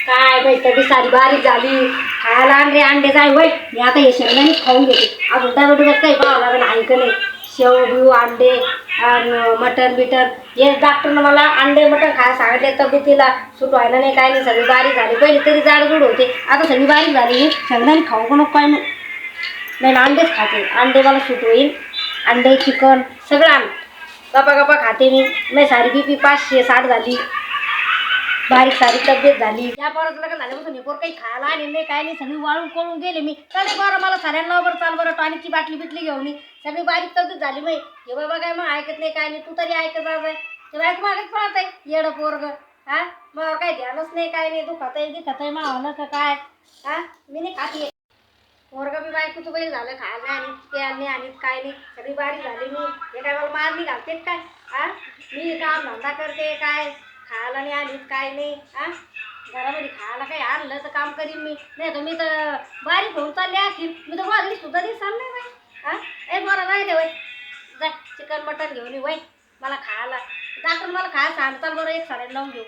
काय बाई कधी सारी बारीक झाली खायला अंडे जाय वय मी आता हे शेंगदाणे खाऊन घेते अजून डब्यात काही पाहावं लागेल आहे का नाही शेव बिव अंडे आणि मटन बिटन हे डॉक्टरनं मला अंडे मटन खायला सांगितले तब्येतीला सूट व्हायला नाही काय नाही सगळी बारीक झाली पहिले तरी जाडजूड होते आता सगळी बारीक झाली शेंगदाणे खाऊ नको काय नाही अंडेच खाते अंडे मला सूट होईल अंडे चिकन सगळं आण गप्पा गप्पा खाते मी सारी BP 560 झाली बारीक सारी तब्येत झाली या पोराचं लग्न झाल्यापासून हे पोर काही खायला आणि नाही काय नाही सगळी वाळून कोळून गेले मी तरी बरं मला साऱ्यांना बरं चाल बरं टॉनिकची बाटली बिटली घेऊन सगळी बारीक तब्येत झाली मग हे बाबा काय मग ऐकत नाही काय नाही तू तरी ऐकत जाय ते बाईक मागेच पळत आहे येडं पोरग हा मग काही ध्यानच नाही काय नाही दुखत आहे मावलं का काय हा मी नाही खाती पोरग मी बायकोचं बैल झालं खायला आणि ते आणि काय नाही सगळी बारीक झाली मी हे काय मला मारणी घालते काय हा मी काम धंदा करते काय खायला नाही आणीत काय नाही हा घरामध्ये खायला काही आणलं तर काम करीन मी नाही तर मी तर बारीक होऊन चालले असेल मी तर वाजली सुद्धा दिसणार नाही बाई हा बरं जायले वय जा चिकन मटन घेऊन ये वय मला खायला डॉक्टर मला खायला सांगताल बरं एक साड्या लावून घेऊ